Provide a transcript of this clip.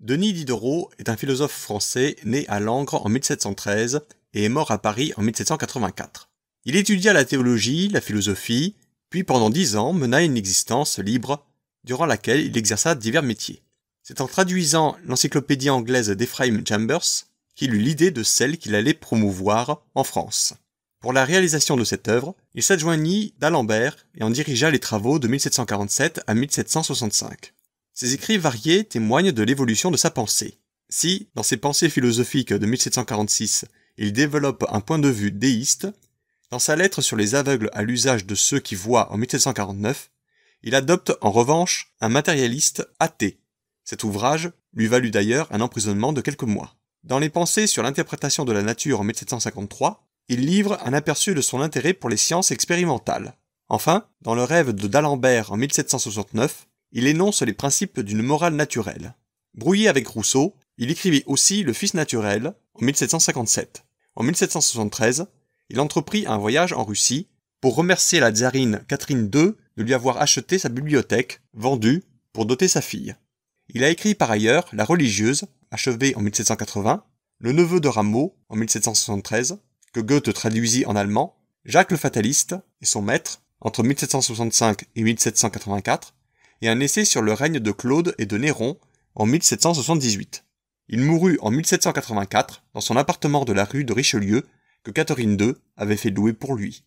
Denis Diderot est un philosophe français né à Langres en 1713 et est mort à Paris en 1784. Il étudia la théologie, la philosophie, puis pendant 10 ans mena une existence libre, durant laquelle il exerça divers métiers. C'est en traduisant l'encyclopédie anglaise d'Ephraim Chambers qu'il eut l'idée de celle qu'il allait promouvoir en France. Pour la réalisation de cette œuvre, il s'adjoignit d'Alembert et en dirigea les travaux de 1747 à 1765. Ses écrits variés témoignent de l'évolution de sa pensée. Si, dans ses pensées philosophiques de 1746, il développe un point de vue déiste, dans sa lettre sur les aveugles à l'usage de ceux qui voient en 1749, il adopte en revanche un matérialiste athée. Cet ouvrage lui valut d'ailleurs un emprisonnement de quelques mois. Dans les pensées sur l'interprétation de la nature en 1753, il livre un aperçu de son intérêt pour les sciences expérimentales. Enfin, dans le rêve de d'Alembert en 1769, il énonce les principes d'une morale naturelle. Brouillé avec Rousseau, il écrivit aussi Le Fils naturel en 1757. En 1773, il entreprit un voyage en Russie pour remercier la tsarine Catherine II de lui avoir acheté sa bibliothèque, vendue, pour doter sa fille. Il a écrit par ailleurs La religieuse, achevée en 1780, Le neveu de Rameau en 1773, que Goethe traduisit en allemand, Jacques le fataliste et son maître, entre 1765 et 1784, et un essai sur le règne de Claude et de Néron en 1778. Il mourut en 1784 dans son appartement de la rue de Richelieu que Catherine II avait fait louer pour lui.